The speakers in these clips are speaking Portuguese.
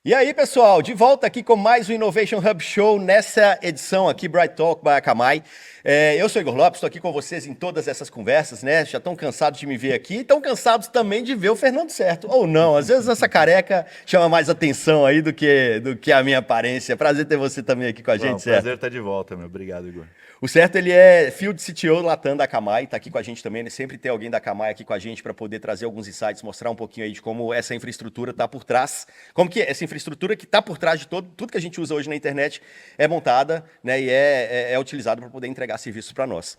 E aí, pessoal, de volta aqui com mais um Innovation Hub Show nessa edição aqui, Bright Talk by Akamai. Eu sou Igor Lopes, estou aqui com vocês em todas essas conversas, né? Já estão cansados de me ver aqui e estão cansados também de ver o Fernando Certo, ou não. Às vezes essa careca chama mais atenção aí do que a minha aparência. Prazer ter você também aqui com a gente, Certo. Prazer estar de volta, meu. Obrigado, Igor. O Certo, ele é Field CTO Latam da Akamai, está aqui com a gente também, né? Sempre tem alguém da Akamai aqui com a gente para poder trazer alguns insights, mostrar um pouquinho aí de como essa infraestrutura está por trás, como que essa infraestrutura que está por trás de tudo que a gente usa hoje na internet é montada, né? E é utilizada para poder entregar serviços para nós.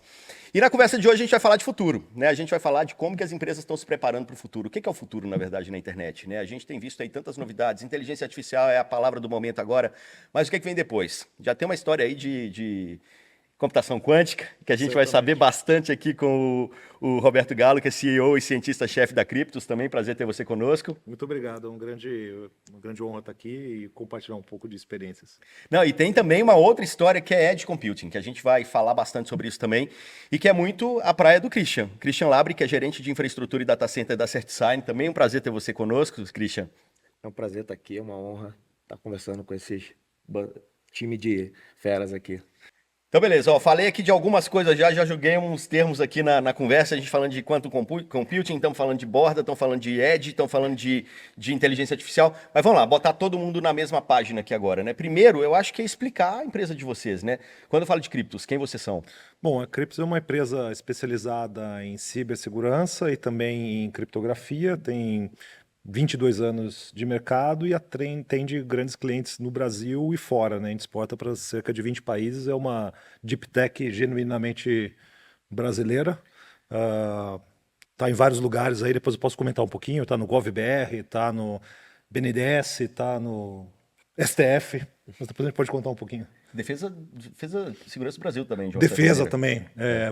E na conversa de hoje a gente vai falar de futuro, né? A gente vai falar de como que as empresas estão se preparando para o futuro. O que é o futuro, na verdade, na internet, né? A gente tem visto aí tantas novidades, inteligência artificial é a palavra do momento agora, mas o que vem depois? Já tem uma história aí de computação quântica, que a gente vai saber bastante aqui com o Roberto Galo, que é CEO e cientista-chefe da Cryptos. Também prazer ter você conosco. Muito obrigado, uma grande honra estar aqui e compartilhar um pouco de experiências. Não, e tem também uma outra história que é Edge Computing, que a gente vai falar bastante sobre isso também, e que é muito a praia do Christian Labre, que é gerente de infraestrutura e data center da CertSign. Também é um prazer ter você conosco, Christian. É um prazer estar aqui, é uma honra estar conversando com esses time de feras aqui. Então, beleza. Ó, falei aqui de algumas coisas já joguei uns termos aqui na conversa, a gente falando de quantum computing, estamos falando de borda, estamos falando de edge, estamos falando de inteligência artificial. Mas vamos lá, botar todo mundo na mesma página aqui agora, né? Primeiro, eu acho que é explicar a empresa de vocês, né? Quando eu falo de Cryptos, quem vocês são? Bom, a Cryptos é uma empresa especializada em cibersegurança e também em criptografia, tem 22 anos de mercado e atende grandes clientes no Brasil e fora, né? A gente exporta para cerca de 20 países, é uma deep tech genuinamente brasileira. Tá em vários lugares aí, depois eu posso comentar um pouquinho, tá no GovBR, tá no BNDES, tá no STF, mas depois a gente pode contar um pouquinho. Defesa Segurança do Brasil também. De Defesa também,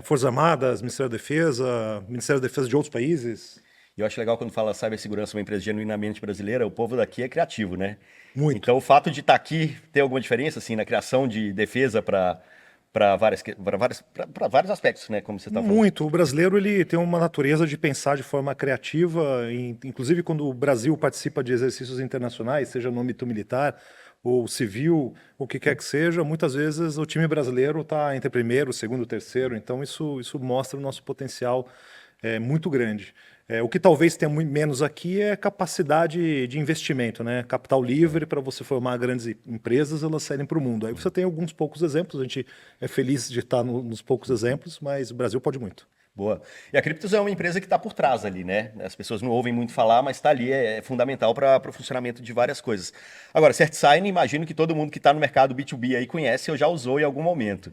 Forças Armadas, Ministério da Defesa de outros países. E eu acho legal quando fala cibersegurança, uma empresa genuinamente brasileira, o povo daqui é criativo, né? Muito. Então, o fato de estar aqui tem alguma diferença, assim, na criação de defesa para vários aspectos, né? Como você está falando. Muito. O brasileiro ele tem uma natureza de pensar de forma criativa, inclusive quando o Brasil participa de exercícios internacionais, seja no âmbito militar ou civil, o que quer que seja, muitas vezes o time brasileiro está entre primeiro, segundo, terceiro. Então, isso mostra o nosso potencial muito grande. O que talvez tenha muito menos aqui é capacidade de investimento, né? Capital livre para você formar grandes empresas, elas saírem para o mundo. Aí você tem alguns poucos exemplos, a gente é feliz de estar nos poucos exemplos, mas o Brasil pode muito. Boa. E a Cryptos é uma empresa que está por trás ali, né? As pessoas não ouvem muito falar, mas está ali, é fundamental para o funcionamento de várias coisas. Agora, CertSign, imagino que todo mundo que está no mercado B2B aí conhece ou já usou em algum momento.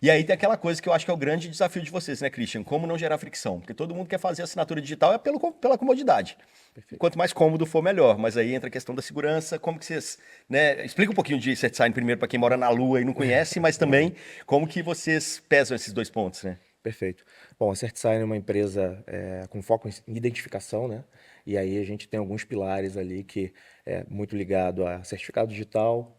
E aí tem aquela coisa que eu acho que é o grande desafio de vocês, né, Christian? Como não gerar fricção? Porque todo mundo quer fazer assinatura digital pela comodidade. Perfeito. Quanto mais cômodo for, melhor. Mas aí entra a questão da segurança. Como que vocês... né? Explica um pouquinho de CertSign primeiro para quem mora na Lua e não conhece, mas também como que vocês pesam esses dois pontos, né? Perfeito. Bom, a CertSign é uma empresa com foco em identificação, né? E aí a gente tem alguns pilares ali que é muito ligado a certificado digital,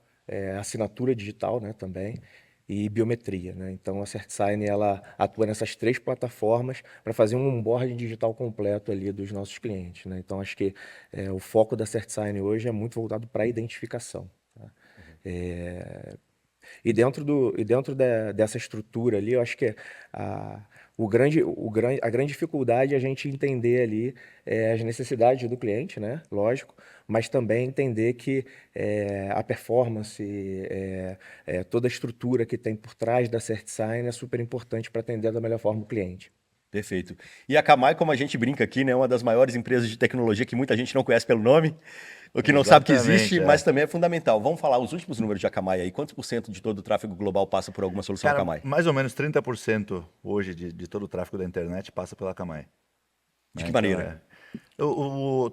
assinatura digital, né, também, e biometria, né? Então a CertSign ela atua nessas três plataformas para fazer um onboarding digital completo ali dos nossos clientes, né? Então acho que o foco da CertSign hoje é muito voltado para a identificação, tá? E dentro dessa estrutura ali, eu acho que a grande dificuldade é a gente entender ali as necessidades do cliente, né? Lógico, mas também entender que a performance, toda a estrutura que tem por trás da CertSign é super importante para atender da melhor forma o cliente. Perfeito. E a Akamai, como a gente brinca aqui, né, é uma das maiores empresas de tecnologia que muita gente não conhece pelo nome, o que não sabe que existe, mas também é fundamental. Vamos falar os últimos números de Akamai aí. Quantos % de todo o tráfego global passa por alguma solução Akamai? Mais ou menos 30% hoje de todo o tráfego da internet passa pela Akamai. De que maneira?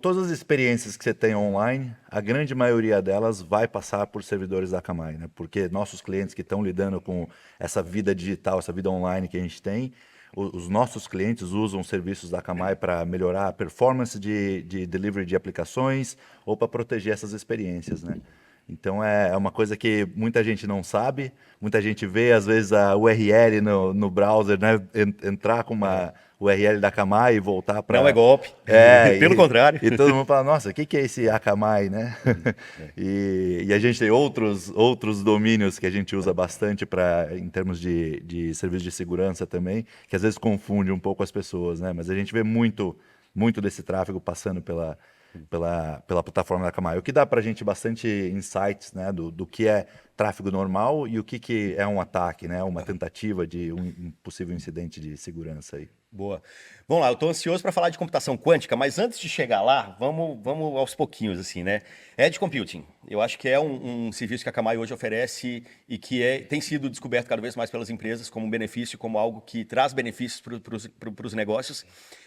Todas as experiências que você tem online, a grande maioria delas vai passar por servidores da Akamai, né? Porque nossos clientes que estão lidando com essa vida digital, essa vida online que a gente tem, os nossos clientes usam serviços da Akamai para melhorar a performance de delivery de aplicações ou para proteger essas experiências, né? Então é uma coisa que muita gente não sabe, muita gente vê às vezes a URL no browser, né? Entrar com uma URL da Akamai e voltar para... Não é golpe. Pelo e, contrário. e todo mundo fala, nossa, o que é esse Akamai, né? E a gente tem outros domínios que a gente usa bastante em termos de serviço de segurança também, que às vezes confunde um pouco as pessoas, né? Mas a gente vê muito desse tráfego passando pela plataforma da Akamai. O que dá para a gente bastante insights, né, do que é tráfego normal e o que é um ataque, né, uma tentativa de um possível incidente de segurança aí. Boa. Vamos lá, eu estou ansioso para falar de computação quântica, mas antes de chegar lá, vamos aos pouquinhos, assim, né? Edge Computing, eu acho que é um serviço que a Akamai hoje oferece e que tem sido descoberto cada vez mais pelas empresas como um benefício, como algo que traz benefícios para os negócios.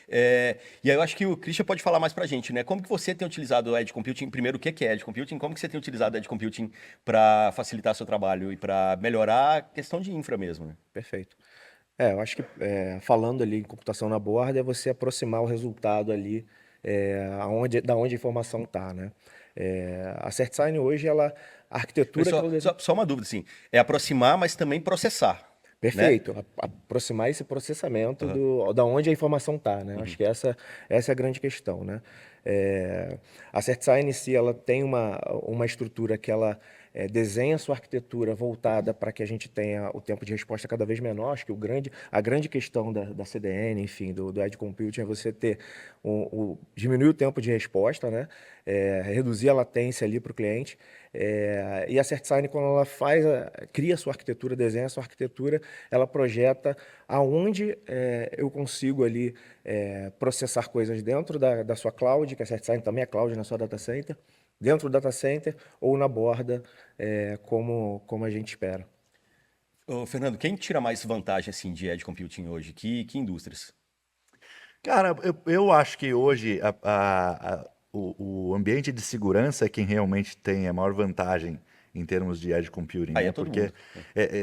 E aí eu acho que o Christian pode falar mais para a gente, né? Como que você tem utilizado o Edge Computing? Primeiro, o que é Edge Computing? Como que você tem utilizado o Edge Computing para facilitar seu trabalho e para melhorar a questão de infra mesmo, né? Perfeito. Eu acho que falando ali em computação na borda é você aproximar o resultado ali da onde a informação está, né? A CertSign hoje, a arquitetura que ela Só uma dúvida, assim, é aproximar, mas também processar, né? Perfeito, aproximar esse processamento da onde a informação está, né? Acho que essa é a grande questão, né? A CertSign em si, ela tem uma estrutura que ela desenha a sua arquitetura voltada para que a gente tenha o tempo de resposta cada vez menor. Acho que a grande questão da CDN, enfim, do Edge Computing é você ter diminuir o tempo de resposta, né? Reduzir a latência ali para o cliente. E a CertSign, quando ela cria a sua arquitetura, desenha a sua arquitetura, ela projeta aonde eu consigo ali processar coisas dentro da sua cloud, que a CertSign também é cloud na sua data center, dentro do data center ou na borda, como a gente espera. Ô, Fernando, quem tira mais vantagem assim, de Edge Computing hoje? Que indústrias? Cara, eu acho que hoje o ambiente de segurança é quem realmente tem a maior vantagem em termos de edge computing, Aí né? é todo Porque mundo.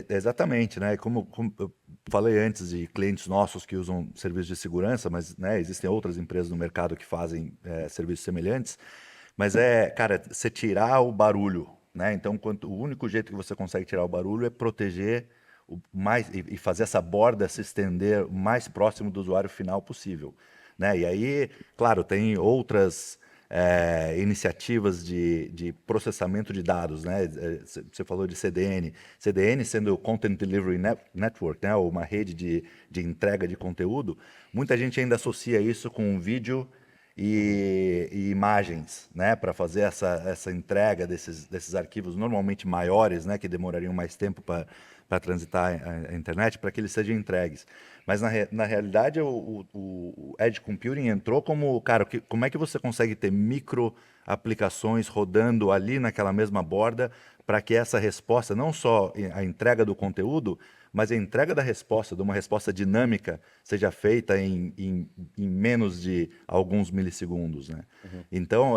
exatamente, né? Como eu falei antes de clientes nossos que usam serviços de segurança, mas né, existem outras empresas no mercado que fazem serviços semelhantes. Mas cara, você tirar o barulho, né? Então, o único jeito que você consegue tirar o barulho é proteger e fazer essa borda se estender o mais próximo do usuário final possível, né? E aí, claro, tem outras iniciativas de processamento de dados, né? Você falou de CDN sendo Content Delivery Network, né? Uma rede de entrega de conteúdo. Muita gente ainda associa isso com vídeo e imagens, né, para fazer essa entrega desses arquivos normalmente maiores, né, que demorariam mais tempo para transitar a internet, para que eles sejam entregues. Mas na realidade o Edge Computing entrou como, cara, como é que você consegue ter micro aplicações rodando ali naquela mesma borda para que essa resposta, não só a entrega do conteúdo, mas a entrega da resposta, de uma resposta dinâmica, seja feita em menos de alguns milissegundos, né? Então,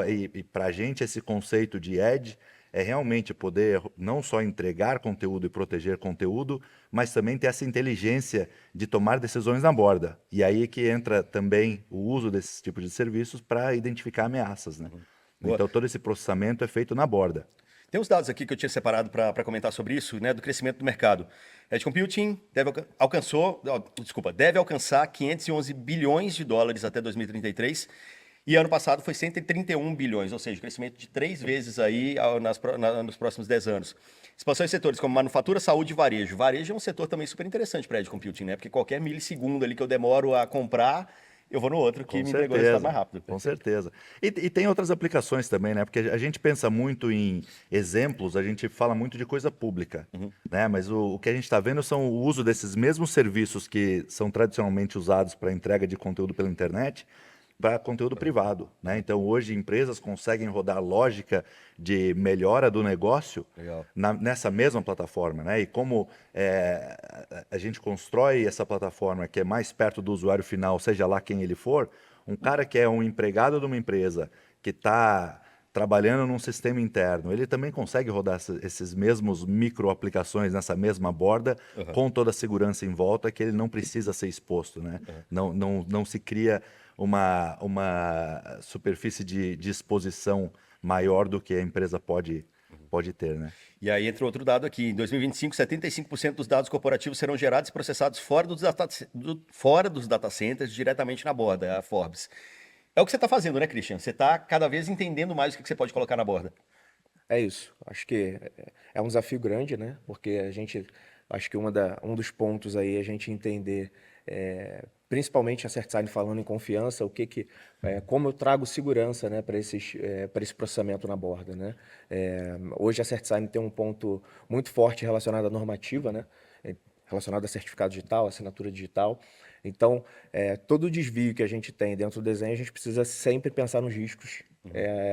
para a gente, esse conceito de edge é realmente poder não só entregar conteúdo e proteger conteúdo, mas também ter essa inteligência de tomar decisões na borda. E aí que entra também o uso desses tipos de serviços para identificar ameaças, né? Então, todo esse processamento é feito na borda. Tem uns dados aqui que eu tinha separado para comentar sobre isso, né, do crescimento do mercado. Edge Computing deve alcançar 511 bilhões de dólares até 2033, e ano passado foi 131 bilhões, ou seja, crescimento de 3 vezes aí nos próximos 10 anos. Expansão em setores como manufatura, saúde e varejo. Varejo é um setor também super interessante para Edge Computing, né? Porque qualquer milissegundo ali que eu demoro a comprar, eu vou no outro que me entregou o resultado mais rápido. Com certeza. E tem outras aplicações também, né? Porque a gente pensa muito em exemplos, a gente fala muito de coisa pública, né? Mas o que a gente está vendo são o uso desses mesmos serviços que são tradicionalmente usados para entrega de conteúdo pela internet, para conteúdo privado, né? Então, hoje, empresas conseguem rodar lógica de melhora do negócio nessa mesma plataforma, né? E como a gente constrói essa plataforma que é mais perto do usuário final, seja lá quem ele for, um cara que é um empregado de uma empresa que está trabalhando num sistema interno, ele também consegue rodar esses mesmos micro aplicações nessa mesma borda, com toda a segurança em volta, que ele não precisa ser exposto, né? Não se cria uma superfície de exposição maior do que a empresa pode pode ter, né? E aí entra outro dado aqui. Em 2025, 75% dos dados corporativos serão gerados e processados fora dos data centers, diretamente na borda, a Forbes. É o que você está fazendo, né, Christian? Você está cada vez entendendo mais o que você pode colocar na borda. É isso. Acho que é um desafio grande, né? Porque acho que um dos pontos aí é a gente entender, principalmente a CertSign falando em confiança, como eu trago segurança, né, para esse processamento na borda, né? Hoje a CertSign tem um ponto muito forte relacionado à normativa, né? Relacionado a certificado digital, assinatura digital. Então, todo desvio que a gente tem dentro do desenho, a gente precisa sempre pensar nos riscos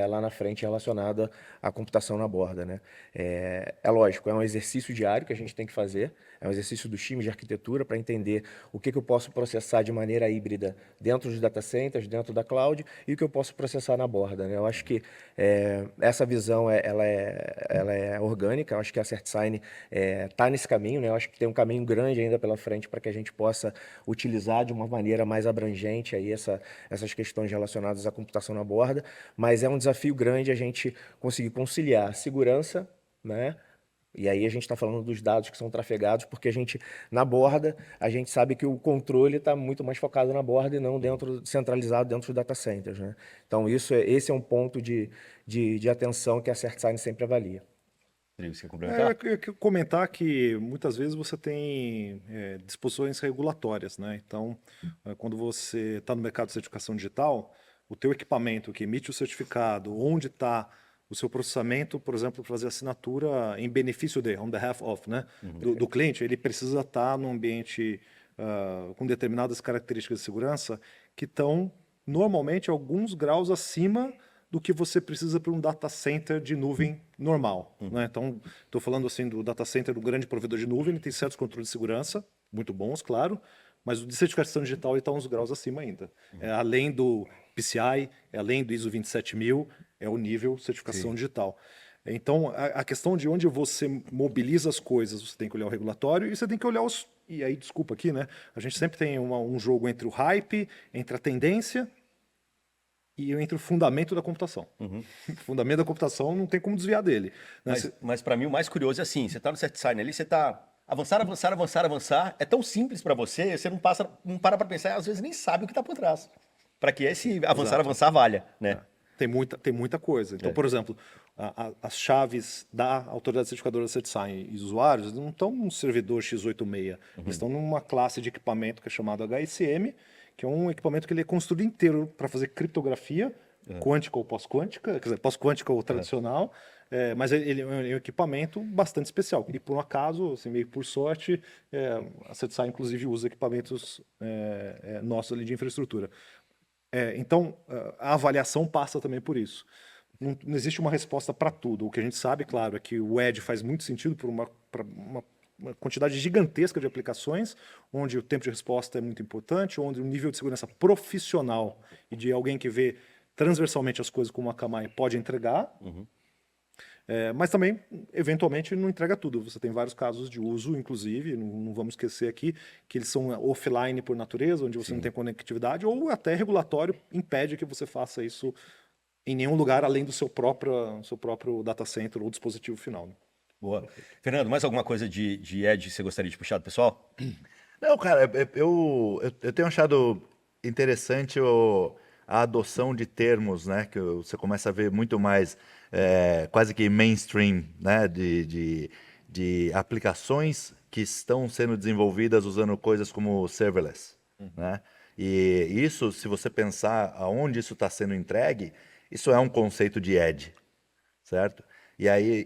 lá na frente relacionado à computação na borda, né? É lógico, é um exercício diário que a gente tem que fazer, é um exercício dos times de arquitetura para entender o que eu posso processar de maneira híbrida dentro dos data centers, dentro da cloud, e o que eu posso processar na borda, né? Eu acho que essa visão ela é orgânica, eu acho que a CertSign está nesse caminho, né? Eu acho que tem um caminho grande ainda pela frente para que a gente possa utilizar de uma maneira mais abrangente aí essas questões relacionadas à computação na borda, mas é um desafio grande a gente conseguir conciliar segurança, né? E aí a gente está falando dos dados que são trafegados, porque na borda, a gente sabe que o controle está muito mais focado na borda e não centralizado dentro dos data centers, né? Então, esse é um ponto de atenção que a CertSign sempre avalia. Você quer complementar? Eu quero comentar que muitas vezes você tem disposições regulatórias, né? Então, quando você está no mercado de certificação digital, o teu equipamento que emite o certificado, onde está o seu processamento, por exemplo, para fazer assinatura em benefício on behalf of, né? Do cliente, ele precisa estar num ambiente com determinadas características de segurança que estão normalmente alguns graus acima do que você precisa para um data center de nuvem normal, né? Então, estou falando assim do data center do grande provedor de nuvem, ele tem certos controles de segurança, muito bons, claro, mas o de certificação digital está uns graus acima ainda. Além do PCI, além do ISO 27000, é o nível certificação digital. Então, a questão de onde você mobiliza as coisas, você tem que olhar o regulatório e você tem que olhar os... E aí, desculpa aqui, né? A gente sempre tem um jogo entre o hype, entre a tendência e entre o fundamento da computação. O fundamento da computação não tem como desviar dele, né? Mas para mim o mais curioso é assim, você está no CertSign ali, você está avançar, é tão simples para você, você não para para pensar, e às vezes nem sabe o que está por trás. Para que esse avançar valha, né? Tem muita coisa. Então, por exemplo, as chaves da autoridade certificadora CertSign e os usuários não estão num servidor x86, eles estão numa classe de equipamento que é chamado HSM, que é um equipamento que ele é construído inteiro para fazer criptografia, quântica ou pós-quântica, quer dizer, pós-quântica ou tradicional, mas ele é um equipamento bastante especial. E por um acaso, assim, meio por sorte, a CertSign inclusive usa equipamentos nossos ali de infraestrutura. Então, a avaliação passa também por isso. Não existe uma resposta para tudo. O que a gente sabe, claro, é que o Edge faz muito sentido para uma quantidade gigantesca de aplicações, onde o tempo de resposta é muito importante, onde o nível de segurança profissional e de alguém que vê transversalmente as coisas como a Akamai pode entregar, mas também, eventualmente, não entrega tudo. Você tem vários casos de uso, inclusive, não vamos esquecer aqui, que eles são offline por natureza, onde você não tem conectividade, ou até regulatório impede que você faça isso em nenhum lugar além do seu próprio data center ou dispositivo final, né? Boa. Fernando, mais alguma coisa de Edge que você gostaria de puxar do pessoal? Não, cara, eu tenho achado interessante a adoção de termos, né? Que você começa a ver muito mais quase que mainstream, né? De aplicações que estão sendo desenvolvidas usando coisas como serverless, né? E isso, se você pensar aonde isso está sendo entregue, isso é um conceito de edge, certo? E aí,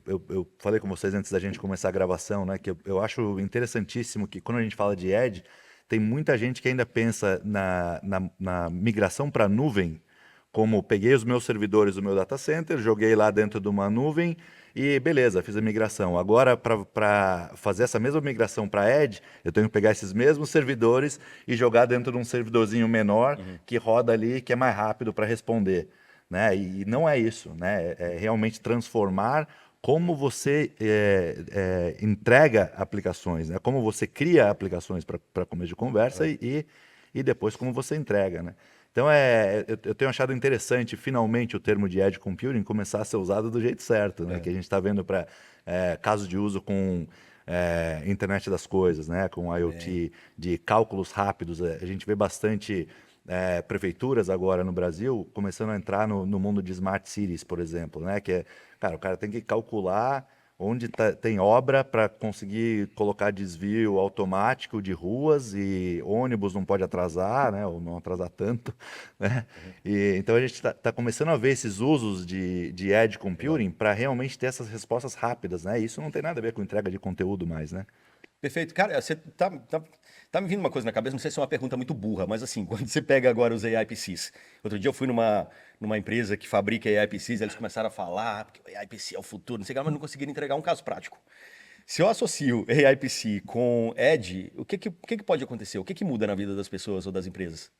eu falei com vocês antes da gente começar a gravação, né? Que eu acho interessantíssimo que quando a gente fala de edge, tem muita gente que ainda pensa na migração para a nuvem, como peguei os meus servidores do meu data center, joguei lá dentro de uma nuvem e beleza, fiz a migração. Agora, para fazer essa mesma migração para Edge, eu tenho que pegar esses mesmos servidores e jogar dentro de um servidorzinho menor que roda ali, que é mais rápido para responder, né? E não é isso, né? É realmente transformar como você entrega aplicações, né? Como você cria aplicações para começo de conversa e depois como você entrega, né? Então, eu tenho achado interessante, finalmente, o termo de Edge Computing começar a ser usado do jeito certo, né? Que a gente está vendo para casos de uso com internet das coisas, né? Com IoT, de cálculos rápidos. A gente vê bastante prefeituras agora no Brasil começando a entrar no mundo de smart cities, por exemplo, né? Que cara, o cara tem que calcular onde tem obra para conseguir colocar desvio automático de ruas e ônibus não pode atrasar, né? Ou não atrasar tanto, né? Então a gente está começando a ver esses usos de edge computing para realmente ter essas respostas rápidas, né? Isso não tem nada a ver com entrega de conteúdo mais, né? Perfeito. Cara, você tá me vindo uma coisa na cabeça, não sei se é uma pergunta muito burra, mas assim, quando você pega agora os AI PCs. Outro dia eu fui numa empresa que fabrica AI PCs, eles começaram a falar, porque o AI PC é o futuro, não sei o que, mas não conseguiram entregar um caso prático. Se eu associo AI PC com Edge, o que pode acontecer? O que muda na vida das pessoas ou das empresas?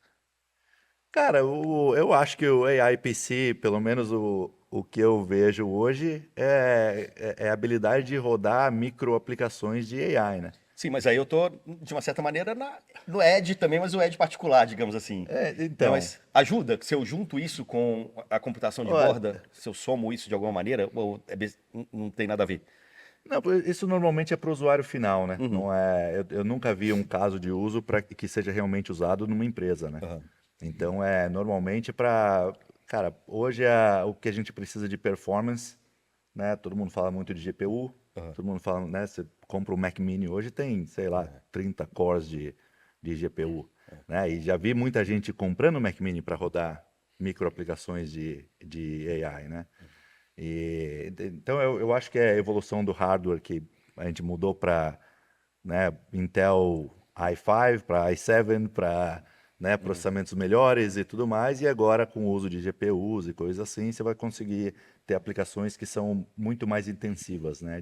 Cara, eu acho que o AI PC, pelo menos o que eu vejo hoje, é a habilidade de rodar micro aplicações de AI, né? Sim, mas aí eu tô, de uma certa maneira, no Edge também, mas o Edge particular, digamos assim. Né, Então, mas ajuda, se eu junto isso com a computação de ó, borda, se eu somo isso de alguma maneira, ou não tem nada a ver? não, isso normalmente é para o usuário final, né? Uhum. Não é, eu nunca vi um caso de uso para que seja realmente usado numa empresa, né? Aham. Então, normalmente cara, hoje o que a gente precisa de performance, né? Todo mundo fala muito de GPU, Aham. todo mundo fala, né? Você compra o Mac Mini hoje, tem, sei lá, 30 cores de GPU, né? E já vi muita gente comprando o Mac Mini para rodar micro aplicações de AI, né? Então, eu acho que é a evolução do hardware que a gente mudou para, né, Intel i5, para i7, para, né, processamentos melhores e tudo mais, e agora com o uso de GPUs e coisas assim, você vai conseguir ter aplicações que são muito mais intensivas, né,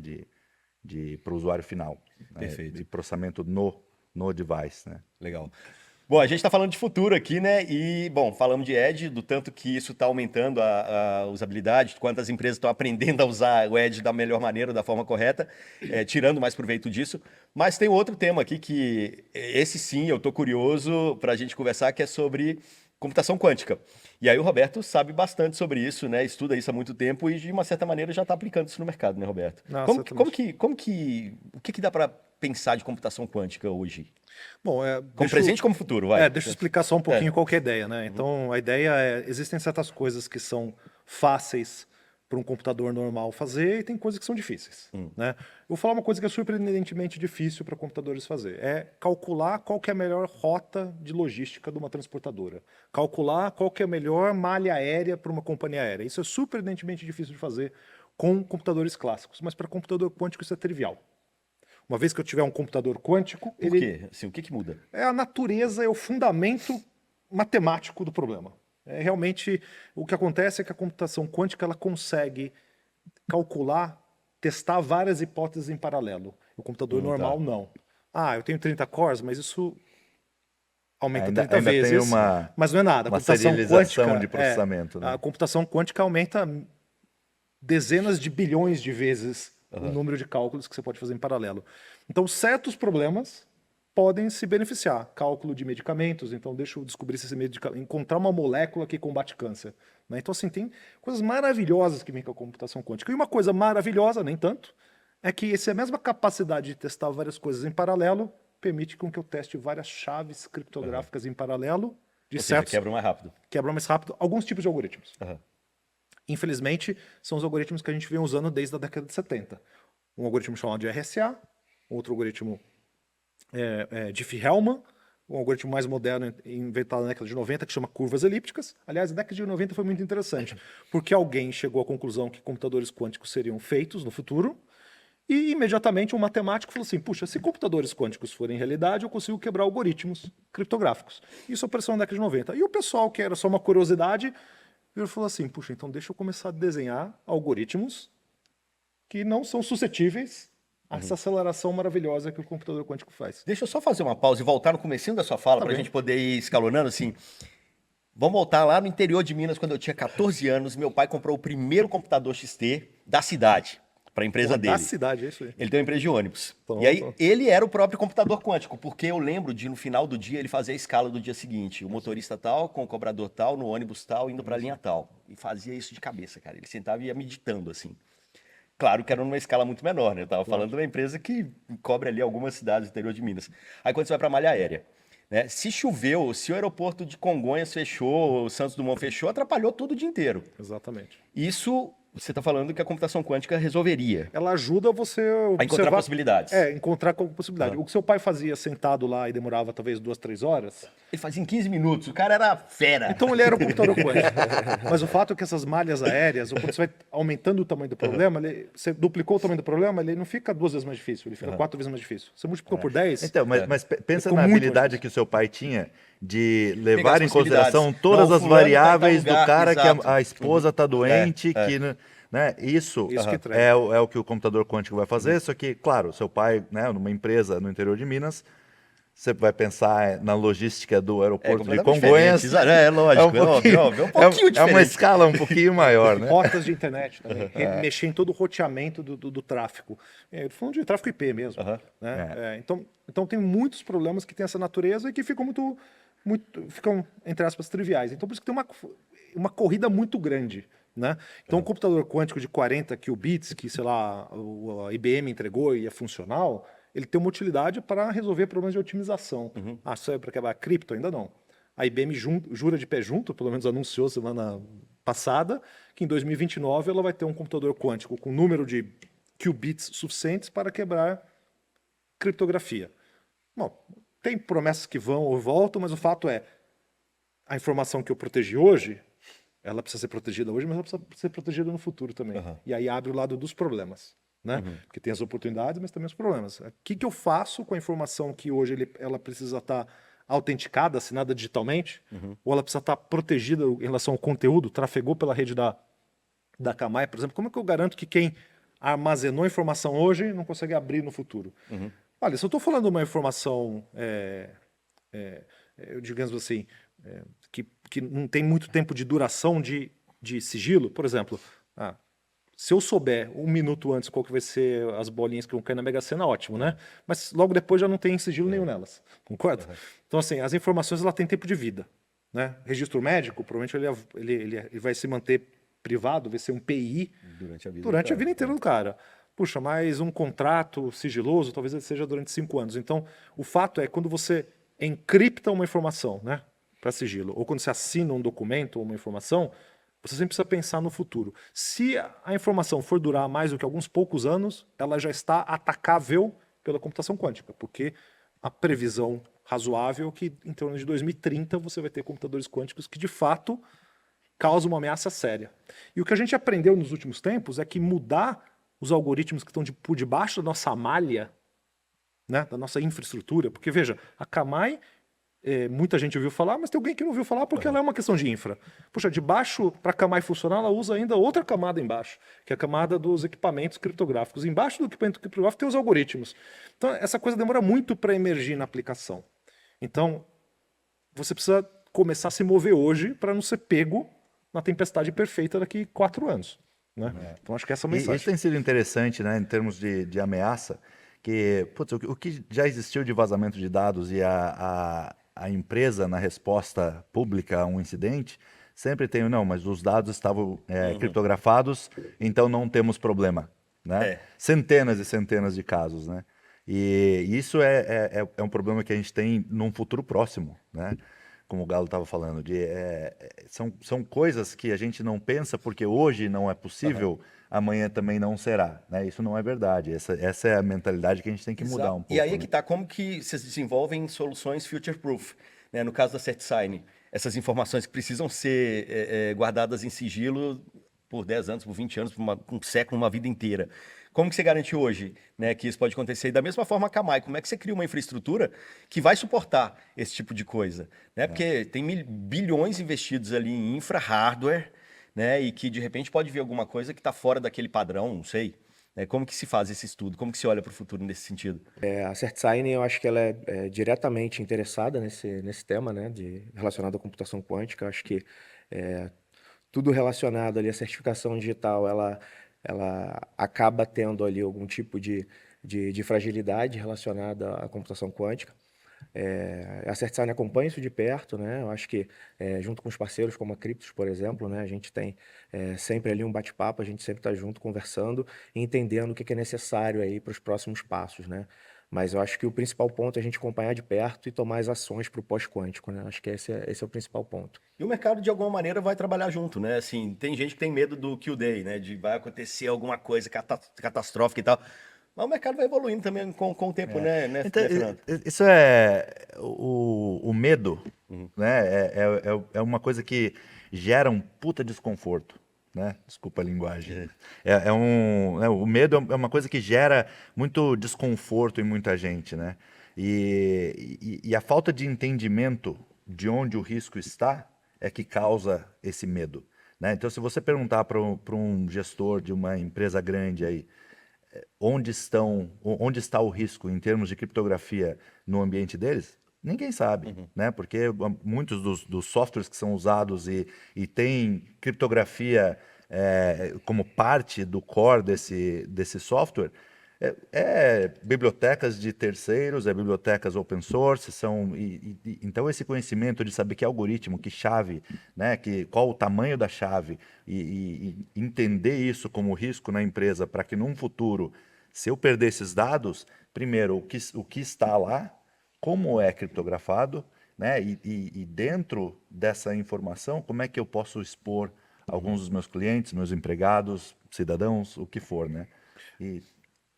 para o usuário final, né, Perfeito. de processamento no device, né? Legal. Bom, a gente está falando de futuro aqui, né? E, bom, falamos de Edge, do tanto que isso está aumentando a usabilidade, quantas empresas estão aprendendo a usar o Edge da melhor maneira, da forma correta, tirando mais proveito disso. Mas tem outro tema aqui que, esse sim, eu estou curioso para a gente conversar, que é sobre computação quântica. E aí o Roberto sabe bastante sobre isso, né? Estuda isso há muito tempo e, de uma certa maneira, já está aplicando isso no mercado, né, Roberto? Não, O que dá para pensar de computação quântica hoje? Bom, Como presente e como futuro, vai. deixa eu explicar só um pouquinho É. qual que é a ideia, né? Então, a ideia existem certas coisas que são fáceis para um computador normal fazer e tem coisas que são difíceis, né? Eu vou falar uma coisa que é surpreendentemente difícil para computadores fazer, é calcular qual que é a melhor rota de logística de uma transportadora, calcular qual que é a melhor malha aérea para uma companhia aérea. Isso é surpreendentemente difícil de fazer com computadores clássicos, mas para computador quântico isso é trivial. Uma vez que eu tiver um computador quântico, Por quê? Assim, o que muda? é a natureza, é o fundamento matemático do problema. Realmente, o que acontece é que a computação quântica ela consegue calcular, testar várias hipóteses em paralelo. O computador normal não. Eu tenho 30 cores, mas isso aumenta 30 Ainda tem vezes, mas não é nada. A uma computação serialização quântica, de processamento, né? a computação quântica aumenta dezenas de bilhões de vezes o número de cálculos que você pode fazer em paralelo. Então, certos problemas podem se beneficiar. Cálculo de medicamentos, então deixa eu descobrir se esse medicamento, encontrar uma molécula que combate câncer. Né? Então, assim, tem coisas maravilhosas que vem com a computação quântica. E uma coisa maravilhosa, nem tanto, é que essa mesma capacidade de testar várias coisas em paralelo permite com que eu teste várias chaves criptográficas em paralelo de Ou seja, certos... quebra mais rápido. Quebra mais rápido alguns tipos de algoritmos. Aham. Infelizmente, são os algoritmos que a gente vem usando desde a década de 70. Um algoritmo chamado de RSA, outro algoritmo Diffie-Hellman, um algoritmo mais moderno inventado na década de 90 que chama curvas elípticas. Aliás, a década de 90 foi muito interessante, porque alguém chegou à conclusão que computadores quânticos seriam feitos no futuro e imediatamente um matemático falou assim, puxa, se computadores quânticos forem realidade, eu consigo quebrar algoritmos criptográficos. Isso apareceu na década de 90. E o pessoal, que era só uma curiosidade, ele falou assim, puxa, então deixa eu começar a desenhar algoritmos que não são suscetíveis a essa aceleração maravilhosa que o computador quântico faz. Deixa eu só fazer uma pausa e voltar no comecinho da sua fala, para a bem. gente poder ir escalonando, assim. Vamos voltar lá no interior de Minas, quando eu tinha 14 anos, meu pai comprou o primeiro computador XT da cidade. para a empresa Porra, da dele. cidade, é isso aí. Ele tem uma empresa de ônibus. Pronto. E aí, ele era o próprio computador quântico, porque eu lembro de, no final do dia, ele fazer a escala do dia seguinte. O motorista tal, com o cobrador tal, no ônibus tal, indo para a linha tal. E fazia isso de cabeça, cara. Ele sentava e ia meditando, assim. Claro que era numa escala muito menor, né? Eu tava falando de uma empresa que cobre ali algumas cidades do interior de Minas. Aí, quando você vai para a malha aérea, né? Se choveu, se o aeroporto de Congonhas fechou, o Santos Dumont fechou, atrapalhou todo o dia inteiro. Exatamente. Isso, você está falando que a computação quântica resolveria. Ela ajuda você A encontrar possibilidades. encontrar com possibilidade. O que seu pai fazia sentado lá e demorava talvez 2, 3 horas, Ele fazia em 15 minutos, o cara era fera. então ele era o computador quântico. Mas o fato é que essas malhas aéreas, ou quando você vai aumentando o tamanho do problema, você duplicou o tamanho do problema, ele não fica 2 vezes mais difícil, ele fica 4 vezes mais difícil. Você multiplicou por 10, Então, mas pensa Ficou na muito habilidade mais que o seu pai tinha de Pegar levar as em consideração possibilidades. todas Não, o as fulano vai em tal variáveis do lugar, cara que exato. a esposa está doente, É. que, né? Isso Isso que é o que o computador quântico vai fazer, só que, claro, seu pai, né, numa empresa no interior de Minas, você vai pensar na logística do aeroporto de completamente Congonhas. diferente. É lógico, óbvio, é um pouquinho é uma diferente. escala um pouquinho maior, né? rotas de internet também, mexer em todo o roteamento do tráfego. Eu tô falando de tráfego IP mesmo. Né? Então tem muitos problemas que têm essa natureza e que ficam ficam, entre aspas, triviais. Então por isso que tem uma corrida muito grande. Né? Então, um computador quântico de 40 qubits, que, sei lá, a IBM entregou e é funcional, ele tem uma utilidade para resolver problemas de otimização. Isso é para quebrar cripto? Ainda não. A IBM jura de pé junto, pelo menos anunciou semana passada, que em 2029 ela vai ter um computador quântico com número de qubits suficientes para quebrar criptografia. Bom, tem promessas que vão ou voltam, mas o fato é, a informação que eu protegi hoje, ela precisa ser protegida hoje, mas ela precisa ser protegida no futuro também. E aí abre o lado dos problemas. Né? Porque tem as oportunidades, mas também os problemas. O que eu faço com a informação que hoje ela precisa estar autenticada, assinada digitalmente, ou ela precisa estar protegida em relação ao conteúdo, trafegou pela rede da Akamai, por exemplo? Como é que eu garanto que quem armazenou a informação hoje não consegue abrir no futuro? Olha, se eu estou falando de uma informação, digamos assim, que não tem muito tempo de duração de sigilo, por exemplo, se eu souber 1 minuto antes qual que vai ser as bolinhas que vão cair na Mega Sena, ótimo, né? Mas logo depois já não tem sigilo nenhum nelas, concorda? Então, assim, as informações ela têm tempo de vida, né? Registro médico, provavelmente ele vai se manter privado, vai ser um PI durante a vida inteira do cara. Puxa, mais um contrato sigiloso, talvez ele seja durante 5 anos. Então, o fato é, quando você encripta uma informação, né, para sigilo, ou quando você assina um documento ou uma informação, você sempre precisa pensar no futuro. Se a informação for durar mais do que alguns poucos anos, ela já está atacável pela computação quântica, porque a previsão razoável é que em torno de 2030 você vai ter computadores quânticos que, de fato, causam uma ameaça séria. E o que a gente aprendeu nos últimos tempos é que mudar os algoritmos que estão por debaixo da nossa malha, né, da nossa infraestrutura, porque, veja, a Akamai, muita gente ouviu falar, mas tem alguém que não ouviu falar porque ela é uma questão de infra. Puxa, de baixo para a Akamai funcionar, ela usa ainda outra camada embaixo, que é a camada dos equipamentos criptográficos. Embaixo do equipamento criptográfico tem os algoritmos. Então, essa coisa demora muito para emergir na aplicação. Então, você precisa começar a se mover hoje para não ser pego na tempestade perfeita daqui a 4 anos. Né? Então, acho que essa é a mensagem. Isso tem sido interessante, né, em termos de ameaça, que putz, o que já existiu de vazamento de dados e a empresa, na resposta pública a um incidente, sempre tem, não, mas os dados estavam criptografados, então não temos problema. Né? Centenas e centenas de casos. Né? E isso é um problema que a gente tem num futuro próximo, né? Como o Galo estava falando. São coisas que a gente não pensa porque hoje não é possível, amanhã também não será. Né? Isso não é verdade. Essa é a mentalidade que a gente tem que mudar um pouco. E aí né? que tá, como que vocês desenvolvem soluções future-proof? Né? No caso da CertSign, essas informações que precisam ser guardadas em sigilo por 10 anos, por 20 anos, por um século, uma vida inteira. Como que você garante hoje, né, que isso pode acontecer? E da mesma forma a Akamai, como é que você cria uma infraestrutura que vai suportar esse tipo de coisa? Né? Porque tem bilhões investidos ali em infra, hardware, né, e que de repente pode vir alguma coisa que está fora daquele padrão, não sei. Né? Como que se faz esse estudo? Como que se olha para o futuro nesse sentido? A CertSign, eu acho que ela é diretamente interessada nesse tema, né, relacionado à computação quântica. Eu acho que tudo relacionado ali à certificação digital, ela ela acaba tendo ali algum tipo de fragilidade relacionada à computação quântica. A CertSign acompanha isso de perto, né? Eu acho que, junto com os parceiros como a Cryptos, por exemplo, né? A gente tem sempre ali um bate-papo, a gente sempre está junto conversando e entendendo o que é necessário aí para os próximos passos, né? Mas eu acho que o principal ponto é a gente acompanhar de perto e tomar as ações para o pós-quântico, né? Acho que esse é o principal ponto. E o mercado, de alguma maneira, vai trabalhar junto, né? Assim, tem gente que tem medo do Q-Day, né? De vai acontecer alguma coisa catastrófica e tal. Mas o mercado vai evoluindo também com o tempo, né, Então, Fernando? isso é o medo, né? É uma coisa que gera um puta desconforto, né? Desculpa a linguagem. O medo é uma coisa que gera muito desconforto em muita gente, né? E a falta de entendimento de onde o risco está é que causa esse medo, né? Então, se você perguntar para um gestor de uma empresa grande aí, onde está o risco em termos de criptografia no ambiente deles? Ninguém sabe, né? Porque muitos dos softwares que são usados e tem criptografia como parte do core desse software é bibliotecas de terceiros, é bibliotecas open source, então esse conhecimento de saber que algoritmo, que chave, né, qual o tamanho da chave e entender isso como risco na empresa para que num futuro, se eu perder esses dados, primeiro o que está lá, como é criptografado, né, e dentro dessa informação, como é que eu posso expor alguns dos meus clientes, meus empregados, cidadãos, o que for, né? E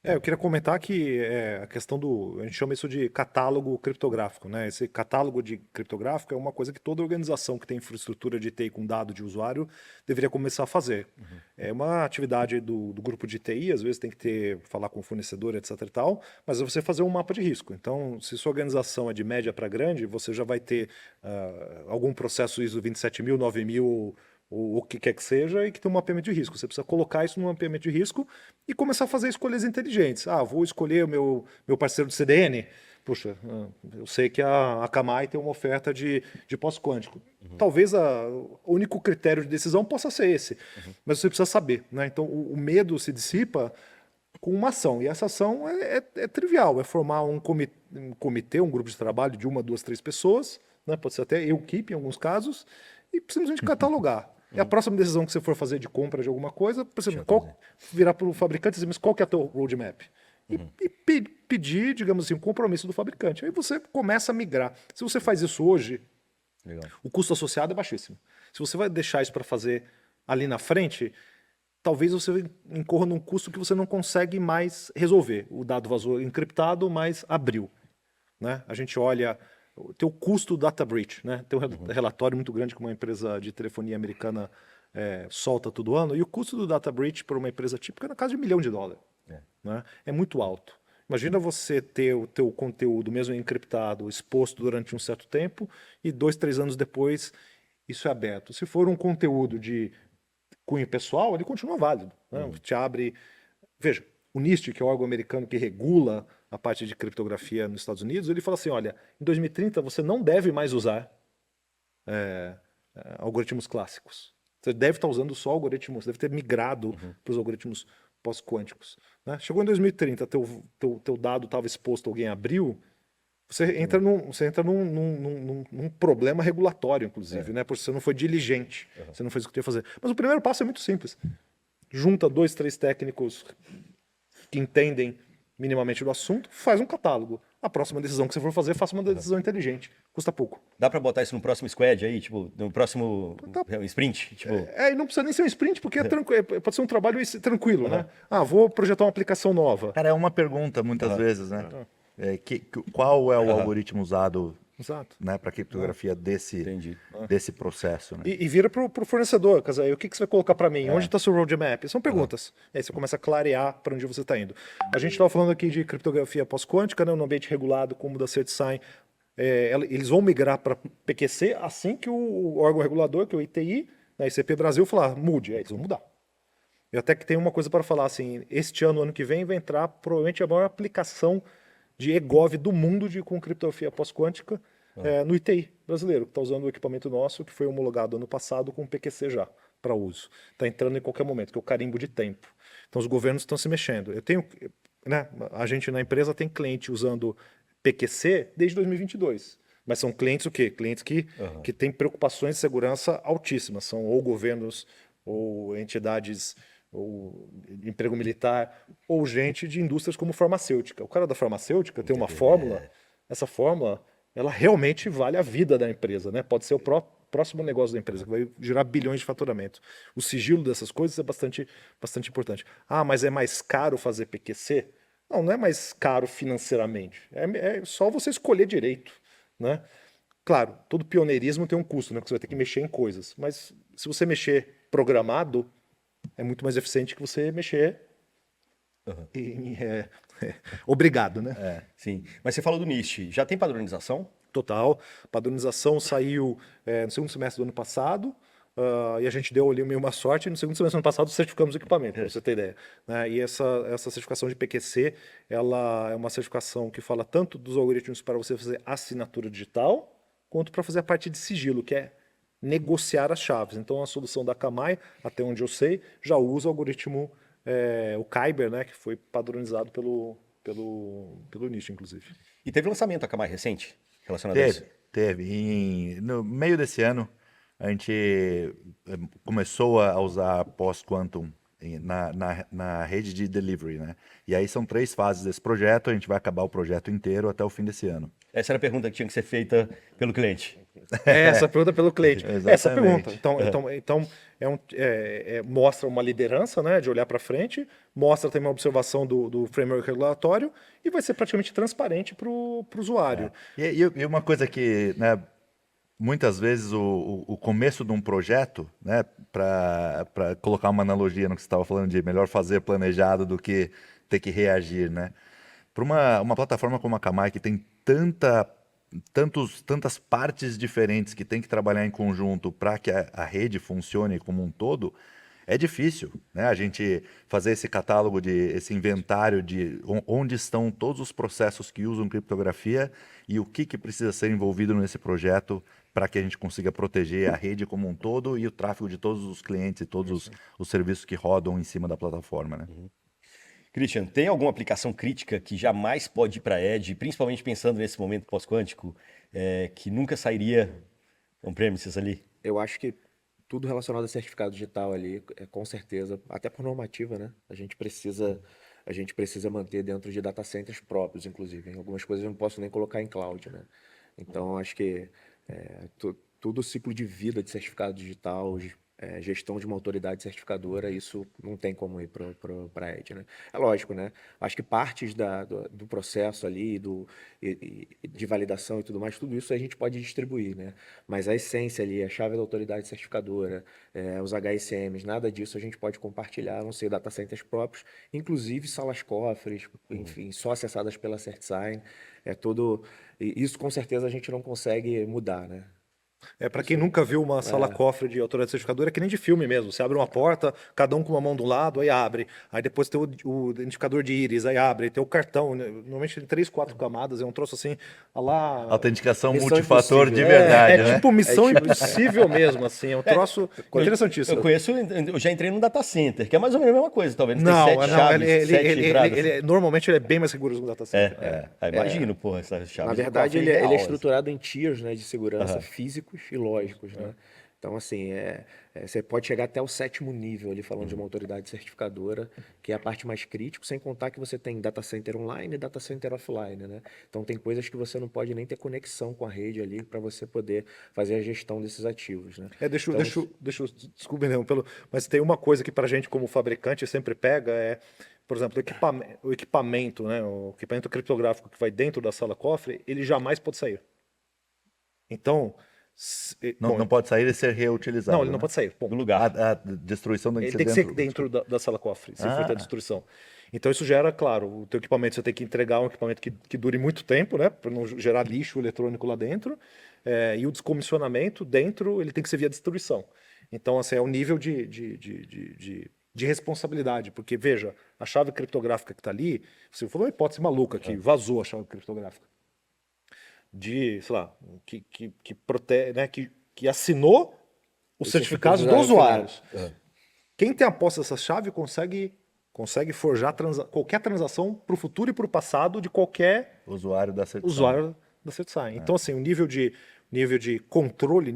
Eu queria comentar que a questão a gente chama isso de catálogo criptográfico, né? Esse catálogo de criptográfico é uma coisa que toda organização que tem infraestrutura de TI com dado de usuário deveria começar a fazer. É uma atividade do grupo de TI, às vezes tem que falar com o fornecedor, etc e tal, mas é você fazer um mapa de risco. Então, se sua organização é de média para grande, você já vai ter algum processo ISO 27000, 9000, ou o que quer que seja, e que tem um mapeamento de risco. Você precisa colocar isso no mapeamento de risco e começar a fazer escolhas inteligentes. Vou escolher o meu parceiro de CDN. Puxa, eu sei que a Akamai tem uma oferta de pós-quântico. Talvez o único critério de decisão possa ser esse, mas você precisa saber, né? Então, o medo se dissipa com uma ação, e essa ação é trivial, é formar um comitê, um grupo de trabalho de 1, 2, 3 pessoas, né? Pode ser até equipe em alguns casos, e simplesmente catalogar. É a próxima decisão que você for fazer de compra de alguma coisa, por exemplo, virar para o fabricante e dizer, mas qual que é o teu roadmap? E pedir, digamos assim, um compromisso do fabricante. Aí você começa a migrar. Se você faz isso hoje, Legal. o custo associado é baixíssimo. Se você vai deixar isso para fazer ali na frente, talvez você incorra num custo que você não consegue mais resolver. O dado vazou encriptado, mas abriu, né? A gente olha tem o custo do data breach, né? Tem um relatório muito grande que uma empresa de telefonia americana solta todo ano, e o custo do data breach para uma empresa típica é na casa de $1 milhão, né? É muito alto. Imagina você ter o teu conteúdo, mesmo encriptado, exposto durante um certo tempo, e 2, 3 anos depois isso é aberto. Se for um conteúdo de cunho pessoal, ele continua válido, né? Te abre... Veja, o NIST, que é o órgão americano que regula a parte de criptografia nos Estados Unidos, ele fala assim, olha, em 2030 você não deve mais usar algoritmos clássicos. Você deve estar usando só algoritmos, você deve ter migrado para os algoritmos pós-quânticos, né? Chegou em 2030, teu dado estava exposto, alguém abriu, você entra num problema regulatório, inclusive, né? Porque você não foi diligente, você não fez o que tinha que fazer. Mas o primeiro passo é muito simples. Junta 2, 3 técnicos que entendem minimamente do assunto, faz um catálogo. A próxima decisão que você for fazer, faça uma decisão inteligente. Custa pouco. Dá pra botar isso no próximo squad aí, tipo, no próximo sprint? Tipo... E não precisa nem ser um sprint, porque pode ser um trabalho tranquilo, né? Vou projetar uma aplicação nova. cara, é uma pergunta muitas vezes, né? Qual é o algoritmo usado, Exato. né, para criptografia Entendi. desse processo, né? E vira pro fornecedor, quer dizer, o que você vai colocar para mim? Onde está seu roadmap? São perguntas. Aí você começa a clarear para onde você está indo. A gente estava falando aqui de criptografia pós-quântica, né, no ambiente regulado, como da CertSign. Eles vão migrar para PQC assim que o órgão regulador, que é o ITI, a ICP Brasil, falar, mude. Aí eles vão mudar. Eu até que tenho uma coisa para falar, assim, este ano que vem, vai entrar provavelmente a maior aplicação de EGOV do mundo com criptografia pós-quântica no ITI brasileiro, que está usando o equipamento nosso, que foi homologado ano passado com PQC já, para uso. Está entrando em qualquer momento, que é o carimbo de tempo. Então, os governos estão se mexendo. Eu tenho, né, a gente na empresa tem cliente usando PQC desde 2022. Mas são clientes o quê? Clientes que têm preocupações de segurança altíssimas. São ou governos, ou entidades, ou emprego militar, ou gente de indústrias como farmacêutica. O cara da farmacêutica tem uma fórmula, essa fórmula, ela realmente vale a vida da empresa, né? Pode ser o próximo negócio da empresa, que vai gerar bilhões de faturamento. O sigilo dessas coisas é bastante importante. Ah, mas é mais caro fazer PQC? Não, não é mais caro financeiramente. É só você escolher direito, né? Claro, todo pioneirismo tem um custo, né? Porque você vai ter que mexer em coisas. Mas se você mexer programado, é muito mais eficiente que você mexer obrigado, né? Sim. Mas você falou do NIST. Já tem padronização? Total. Padronização saiu no segundo semestre do ano passado. E a gente deu ali meio uma sorte. No segundo semestre do ano passado, certificamos o equipamento, para você ter ideia. Né? E essa certificação de PQC, ela é uma certificação que fala tanto dos algoritmos para você fazer assinatura digital, quanto para fazer a parte de sigilo, que é negociar as chaves. Então, a solução da Akamai, até onde eu sei, já usa o algoritmo, o Kyber, né, que foi padronizado pelo NIST, inclusive. E teve lançamento Akamai recente relacionado a isso? Teve. No meio desse ano, a gente começou a usar Post-Quantum na rede de delivery, né? E aí são 3 fases desse projeto, a gente vai acabar o projeto inteiro até o fim desse ano. Essa era a pergunta que tinha que ser feita pelo cliente. Essa pergunta pelo cliente. Exatamente. Essa pergunta. Então mostra uma liderança, né, de olhar para frente, mostra também uma observação do framework regulatório e vai ser praticamente transparente para o usuário. E uma coisa que, né, muitas vezes o começo de um projeto, né, para colocar uma analogia no que você estava falando de melhor fazer planejado do que ter que reagir, né? Para uma plataforma como a Akamai, que tem tantas partes diferentes que tem que trabalhar em conjunto para que a rede funcione como um todo, é difícil, né? A gente fazer esse catálogo, esse inventário de onde estão todos os processos que usam criptografia e o que precisa ser envolvido nesse projeto para que a gente consiga proteger a rede como um todo e o tráfego de todos os clientes e todos os serviços que rodam em cima da plataforma, né? Christian, tem alguma aplicação crítica que jamais pode ir para a Edge, principalmente pensando nesse momento pós-quântico, que nunca sairia on-premises ali? Eu acho que tudo relacionado a certificado digital ali, com certeza, até por normativa, né? A gente precisa manter dentro de data centers próprios, inclusive. Em algumas coisas eu não posso nem colocar em cloud, né? Então, acho que todo o ciclo de vida de certificado digital, gestão de uma autoridade certificadora, isso não tem como ir para a Edge, né? É lógico, né? Acho que partes do processo ali, de validação e tudo mais, tudo isso a gente pode distribuir, né? Mas a essência ali, a chave da autoridade certificadora, os HSMs, nada disso a gente pode compartilhar, a não ser data centers próprios, inclusive salas cofres, enfim, só acessadas pela CertSign, isso com certeza a gente não consegue mudar, né? Para quem nunca viu uma sala cofre de autoridade certificadora, é que nem de filme mesmo. Você abre uma porta, cada um com uma mão do lado, aí abre. Aí depois tem o identificador de íris, aí abre. Aí tem o cartão, né? Normalmente tem 3, 4 camadas, é um troço assim, lá... Autenticação Missão multifator de impossível. verdade, né? tipo missão impossível mesmo, assim. É um troço interessantíssimo. Eu já entrei num data center, que é mais ou menos a mesma coisa, talvez. Não, Tem 7 chaves, 7 entradas. normalmente ele é bem mais seguro que um data center. Imagino, porra, essas chaves. Na de verdade, cofre ele é real, estruturado em tiers, né, de segurança físicos e lógicos, né? Então, assim, você pode chegar até o 7º nível ali, falando de uma autoridade certificadora, que é a parte mais crítica, sem contar que você tem data center online e data center offline, né? Então, tem coisas que você não pode nem ter conexão com a rede ali para você poder fazer a gestão desses ativos, né? Desculpa, não, mas tem uma coisa que para a gente, como fabricante, sempre pega, por exemplo, o equipamento, né, o equipamento criptográfico que vai dentro da sala cofre, ele jamais pode sair. Então... Não pode sair e ser reutilizado. Não, ele não né? pode sair. Do lugar. A destruição tem que Ele ser tem que dentro. ser dentro da sala cofre, se for ter destruição. Então isso gera, claro, o teu equipamento, você tem que entregar um equipamento que dure muito tempo, né, para não gerar lixo eletrônico lá dentro, e o descomissionamento dentro, ele tem que ser via destruição. Então, assim, é o nível de responsabilidade, porque, veja, a chave criptográfica que está ali, você falou uma hipótese maluca que vazou a chave criptográfica. Sei lá, que protege, né, que assinou os certificados dos usuários. Quem tem a posse dessa chave consegue consegue forjar qualquer transação para o futuro e para o passado de qualquer Usuário da certificação. usuário da CertSign. Então, assim, o níveis de controle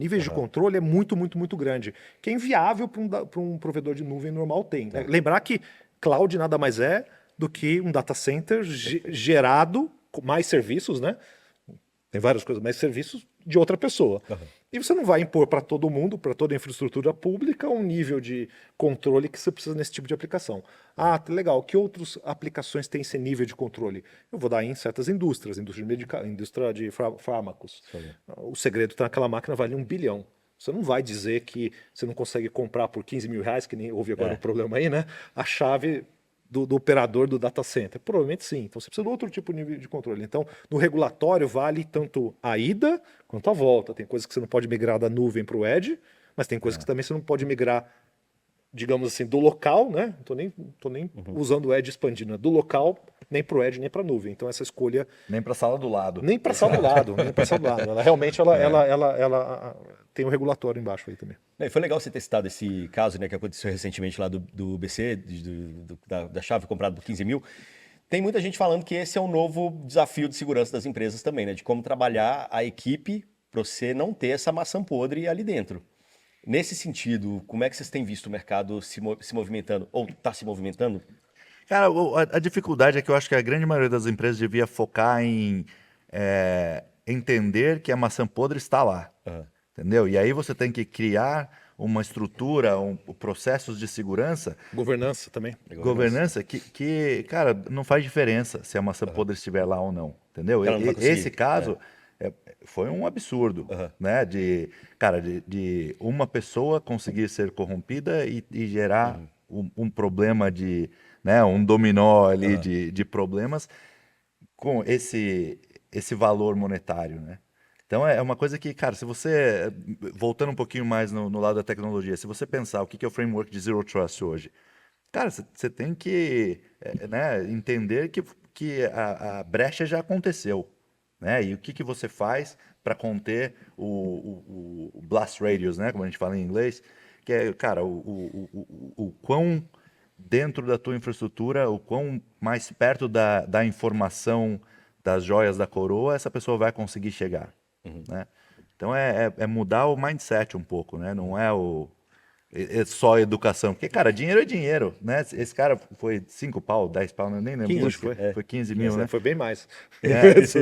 é muito, muito, muito grande, que é inviável para um provedor de nuvem normal tem. Né? Lembrar que cloud nada mais é do que um data center gerado com mais serviços, né? Tem várias coisas, mais serviços de outra pessoa. E você não vai impor para todo mundo, para toda a infraestrutura pública, um nível de controle que você precisa nesse tipo de aplicação. Ah, legal. Que outras aplicações têm esse nível de controle? Eu vou dar em certas indústrias, indústria de fármacos. O segredo está naquela máquina, vale 1 bilhão. Você não vai dizer que você não consegue comprar por 15 mil reais, que nem houve agora um problema aí, né? A chave do operador do data center? Provavelmente sim. Então você precisa de outro tipo de nível de controle. Então, no regulatório vale tanto a ida quanto a volta. Tem coisas que você não pode migrar da nuvem para o edge, mas tem coisas que também você não pode migrar, digamos assim, do local, né? Não tô nem usando o edge expandindo, né? Do local, nem para o edge, nem para a nuvem. Então essa escolha... Nem para a sala do lado. Nem para a sala do lado, nem para a sala do lado. Ela realmente ela tem um regulatório embaixo aí também. E foi legal você ter citado esse caso, né, que aconteceu recentemente lá do BC, da chave comprada por 15 mil. Tem muita gente falando que esse é um novo desafio de segurança das empresas também, né? De como trabalhar a equipe para você não ter essa maçã podre ali dentro. Nesse sentido, como é que vocês têm visto o mercado se movimentando, ou está se movimentando? Cara, a dificuldade é que eu acho que a grande maioria das empresas devia focar em entender que a maçã podre está lá. Entendeu? E aí você tem que criar uma estrutura, processos de segurança. Governança também. Governança que, cara, não faz diferença se a maçã podre estiver lá ou não. Entendeu? Ela não vai conseguir. Esse caso foi um absurdo, né? De uma pessoa conseguir ser corrompida e gerar um problema de, né? Um dominó ali de problemas com esse valor monetário, né? Então é uma coisa que, cara, se você, voltando um pouquinho mais no lado da tecnologia, se você pensar o que é o framework de Zero Trust hoje, cara, você tem que né, entender que a brecha já aconteceu, né? E o que você faz para conter o blast radius, né? Como a gente fala em inglês, que é, cara, o quão dentro da tua infraestrutura, o quão mais perto da informação das joias da coroa essa pessoa vai conseguir chegar. Né? Então é mudar o mindset um pouco, né? Não é só educação, porque, cara, dinheiro é dinheiro, né? Esse cara foi 5 pau, 10 pau, eu nem lembro. 15 foi 15 mil, né? Foi bem mais. Bem 3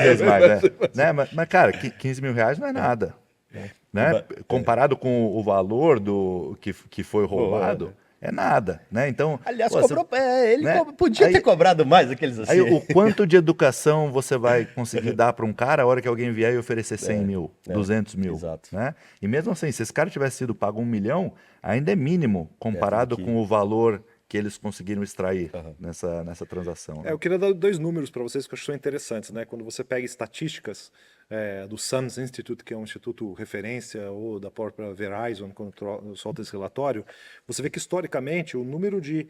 vezes mais, né? Mas, cara, 15 mil reais não é nada. Né? Comparado com o valor que foi roubado, é nada, né? Então, Aliás, pô, ele né? podia ter cobrado mais aqueles assim. Aí o quanto de educação você vai conseguir dar para um cara a hora que alguém vier e oferecer 100 mil, 200 mil, exato. né? E mesmo assim, se esse cara tivesse sido pago 1 milhão, ainda é mínimo comparado com o valor que eles conseguiram extrair nessa transação. Né? Eu queria dar 2 números para vocês que eu acho que são interessantes, né? Quando você pega estatísticas do SANS Institute, que é um instituto referência, ou da própria Verizon, quando solta esse relatório, você vê que historicamente o número de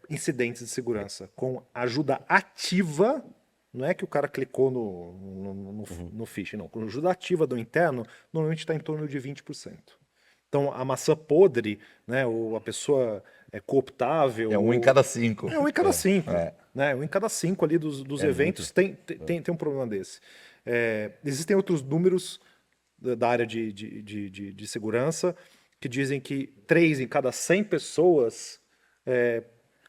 incidentes de segurança com ajuda ativa, não é que o cara clicou no phishing, não. Com ajuda ativa do interno, normalmente está em torno de 20%. Então, a maçã podre, né, ou a pessoa cooptável... É 1 em cada 5. É 1 em cada 5. Né? 1 em cada 5 ali dos eventos tem um problema desse. Existem outros números da área de segurança que dizem que 3 em cada 100 pessoas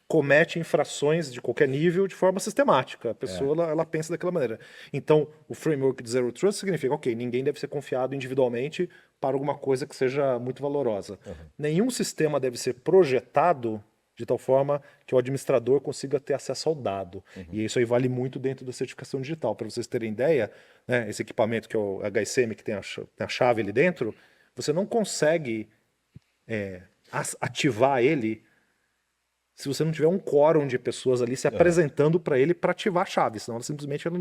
comete infrações de qualquer nível de forma sistemática. A pessoa ela pensa daquela maneira. Então, o framework de Zero Trust significa, ok, ninguém deve ser confiado individualmente para alguma coisa que seja muito valorosa. Nenhum sistema deve ser projetado de tal forma que o administrador consiga ter acesso ao dado. E isso aí vale muito dentro da certificação digital. Para vocês terem ideia, né, esse equipamento que é o HSM, que tem a chave ali dentro, você não consegue ativar ele se você não tiver um quórum de pessoas ali se apresentando para ele para ativar a chave, senão simplesmente ela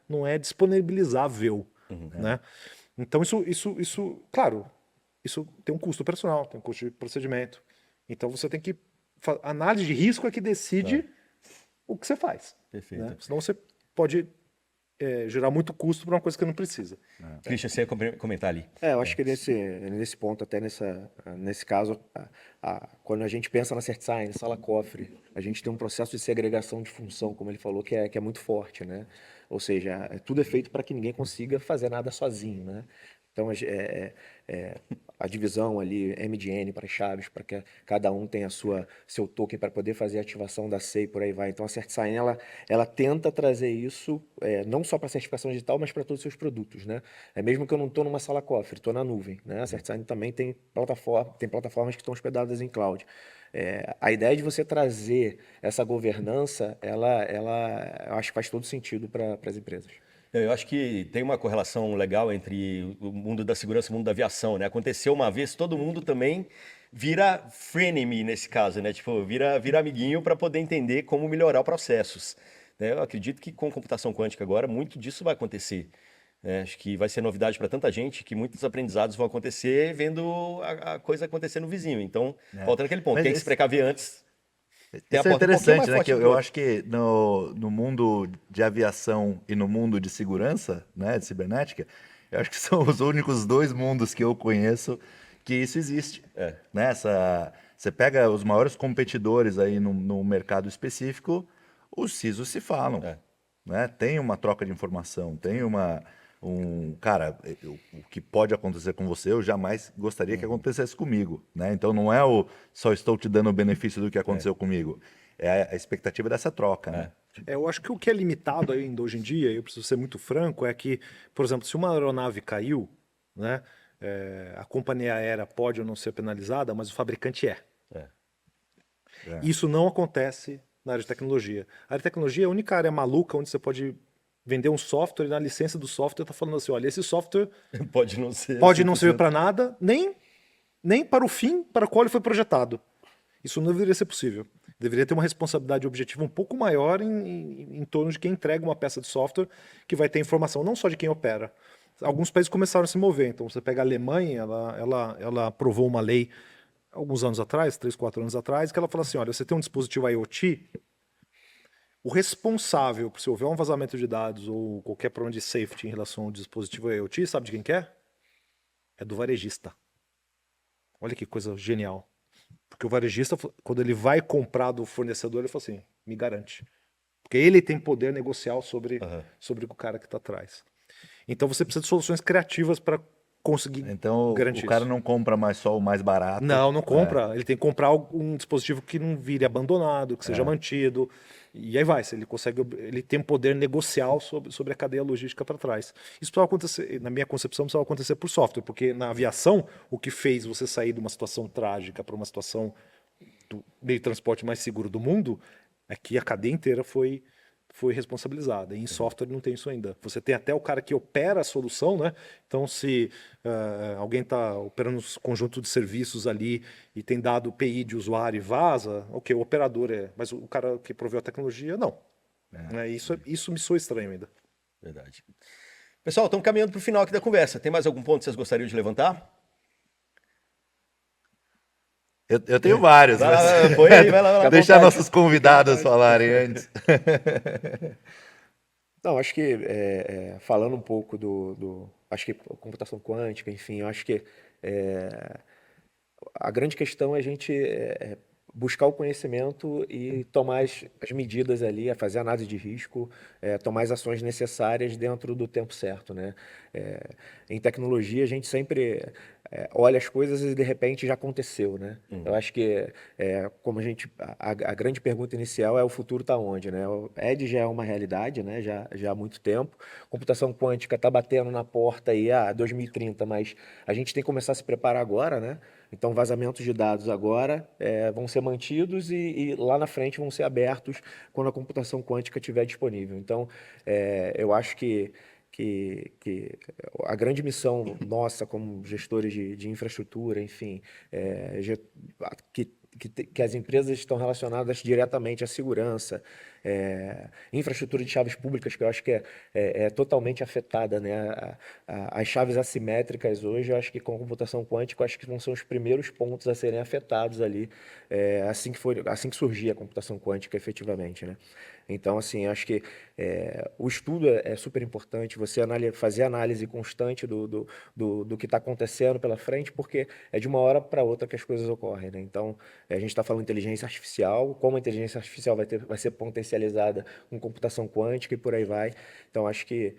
não é disponibilizável. Né? Então isso, claro, isso tem um custo operacional, tem um custo de procedimento. Então você tem que... Análise de risco é que decide o que você faz. Perfeito. Né? Senão você pode gerar muito custo para uma coisa que não precisa. Christian, você ia comentar ali. Eu acho que nesse ponto, até nesse caso, quando a gente pensa na CertSign, sala cofre, a gente tem um processo de segregação de função, como ele falou, que é muito forte, né? Ou seja, tudo é feito para que ninguém consiga fazer nada sozinho, né? Então, a divisão ali, M de N para as chaves, para que cada um tenha seu token para poder fazer a ativação da SEI, por aí vai. Então, a CertSign, ela tenta trazer isso, não só para a certificação digital, mas para todos os seus produtos, né? Mesmo que eu não estou numa sala cofre, estou na nuvem, né? A CertSign também tem plataformas que estão hospedadas em cloud. A ideia de você trazer essa governança, eu acho que faz todo sentido para as empresas. Eu acho que tem uma correlação legal entre o mundo da segurança e o mundo da aviação, né? Aconteceu uma vez, todo mundo também vira frenemy nesse caso, né? Tipo, vira amiguinho para poder entender como melhorar processos, né? Eu acredito que com computação quântica agora, muito disso vai acontecer, né? Acho que vai ser novidade para tanta gente que muitos aprendizados vão acontecer vendo a coisa acontecer no vizinho. Então, volta naquele ponto, Mas quem se precaver antes tem a Isso é porta um pouquinho mais interessante, né? forte Que do que eu outro. acho que no mundo de aviação e no mundo de segurança, né, de cibernética, eu acho que são os únicos dois mundos que eu conheço que isso existe. Né? Você pega os maiores competidores aí no mercado específico, os CISOs se falam, né? Tem uma troca de informação, tem cara, o que pode acontecer com você, eu jamais gostaria que acontecesse comigo, né? Então não é só estou te dando o benefício do que aconteceu comigo, é a expectativa dessa troca, né? Eu acho que o que é limitado ainda hoje em dia, eu preciso ser muito franco, é que, por exemplo, se uma aeronave caiu, né, a companhia aérea pode ou não ser penalizada, mas o fabricante é. Isso não acontece na área de tecnologia. A área de tecnologia é a única área maluca onde você pode vender um software e na licença do software está falando assim, olha, esse software Pode não ser pode não servir 100%. para nada, nem para o fim para o qual ele foi projetado. Isso não deveria ser possível. Deveria ter uma responsabilidade objetiva um pouco maior em torno de quem entrega uma peça de software que vai ter informação não só de quem opera. Alguns países começaram a se mover. Então, você pega a Alemanha, ela aprovou uma lei alguns anos atrás, 3, 4 anos atrás, que ela fala assim, olha, você tem um dispositivo IoT, o responsável por se houver um vazamento de dados ou qualquer problema de safety em relação ao dispositivo IoT, sabe de quem que é? É do varejista. Olha que coisa genial. Porque o varejista, quando ele vai comprar do fornecedor, ele fala assim, me garante. Porque ele tem poder negocial sobre o cara que está atrás. Então você precisa de soluções criativas para conseguir Então garantir o cara isso. não compra mais só o mais barato. Não compra. Ele tem que comprar um dispositivo que não vire abandonado, que seja mantido. E aí vai, se ele consegue, ele tem um poder negocial sobre a cadeia logística para trás. Isso precisava acontecer, na minha concepção, precisava acontecer por software, porque na aviação, o que fez você sair de uma situação trágica para uma situação do meio de transporte mais seguro do mundo é que a cadeia inteira foi responsabilizada. E em software não tem isso ainda. Você tem até o cara que opera a solução, né? Então, se alguém está operando um conjunto de serviços ali e tem dado PI de usuário e vaza, ok, o operador é. Mas o cara que proveu a tecnologia, não. Isso me soa estranho ainda. Verdade. Pessoal, estamos caminhando para o final aqui da conversa. Tem mais algum ponto que vocês gostariam de levantar? Eu tenho vários, Vai mas lá, põe aí, vai lá, vai lá. deixar Vontade. nossos convidados falarem antes. Não, acho que falando um pouco acho que computação quântica, enfim, eu acho que a grande questão é a gente buscar o conhecimento e tomar as medidas ali, fazer análise de risco, tomar as ações necessárias dentro do tempo certo, né? Em tecnologia, a gente sempre olha as coisas e de repente já aconteceu, né? Eu acho que, como a grande pergunta inicial é o futuro está onde, né? O Edge já é uma realidade, né? Já há muito tempo. Computação quântica está batendo na porta aí, 2030, mas a gente tem que começar a se preparar agora, né? Então, vazamentos de dados agora vão ser mantidos e lá na frente vão ser abertos quando a computação quântica estiver disponível. Então, eu acho que a grande missão nossa como gestores de infraestrutura, enfim, que que as empresas estão relacionadas diretamente à segurança, infraestrutura de chaves públicas, que eu acho que é totalmente afetada, né? As chaves assimétricas hoje, eu acho que com a computação quântica, eu acho que vão ser os primeiros pontos a serem afetados ali, assim que surgir a computação quântica efetivamente, né? Então, assim, eu acho que o estudo é super importante, você fazer análise constante do que está acontecendo pela frente, porque é de uma hora para outra que as coisas ocorrem, né? Então, a gente está falando de inteligência artificial, como a inteligência artificial vai ser potencializada com computação quântica e por aí vai. Então, acho que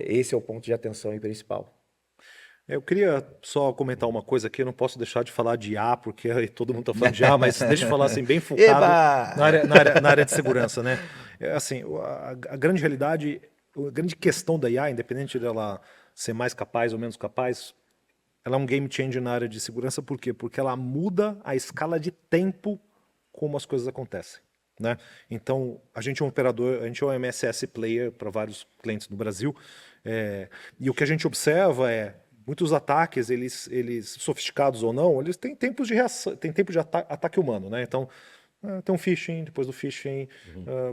esse é o ponto de atenção aí principal. Eu queria só comentar uma coisa aqui, eu não posso deixar de falar de IA, porque aí todo mundo está falando de IA, mas deixa eu falar assim, bem focado Eba! na área de segurança, né? Assim, a grande realidade, a grande questão da IA, independente dela ser mais capaz ou menos capaz, ela é um game changer na área de segurança, por quê? Porque ela muda a escala de tempo como as coisas acontecem, né? Então, a gente é um operador, a gente é um MSS player para vários clientes no Brasil, e o que a gente observa muitos ataques, eles sofisticados ou não, eles têm tempos de reação, tem tempo de ataque humano, né? Então, tem um phishing, depois do phishing,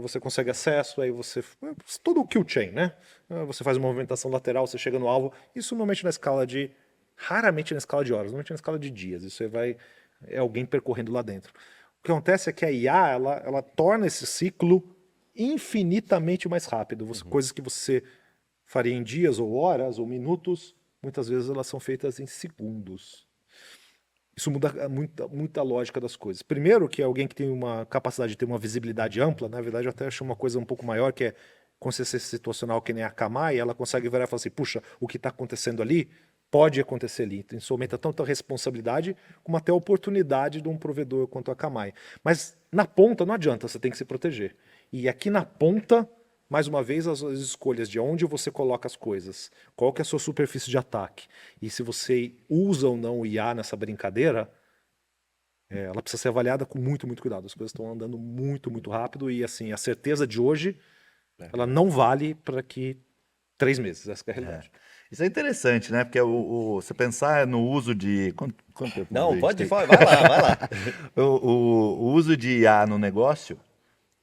você consegue acesso, aí você... todo o kill chain, né? Você faz uma movimentação lateral, você chega no alvo, isso normalmente na escala de... raramente na escala de horas, normalmente na escala de dias, isso aí é alguém percorrendo lá dentro. O que acontece é que a IA, ela torna esse ciclo infinitamente mais rápido, coisas que você faria em dias ou horas ou minutos, muitas vezes elas são feitas em segundos. Isso muda muita lógica das coisas. Primeiro, que é alguém que tem uma capacidade de ter uma visibilidade ampla, na verdade eu até acho uma coisa um pouco maior, que é consciência situacional, que nem a Akamai, ela consegue virar e falar assim, puxa, o que está acontecendo ali pode acontecer ali. Então, isso aumenta tanto a responsabilidade como até a oportunidade de um provedor quanto a Akamai. Mas na ponta não adianta, você tem que se proteger. E aqui na ponta, mais uma vez, as escolhas de onde você coloca as coisas, qual que é a sua superfície de ataque, e se você usa ou não o IA nessa brincadeira, ela precisa ser avaliada com muito cuidado. As coisas estão andando muito rápido e assim, a certeza de hoje, ela não vale para daqui 3 meses, essa que é a realidade. Isso é interessante, né? Porque você pensar no uso de... Quanto tempo Não, a gente pode tem? falar, vai lá. O uso de IA no negócio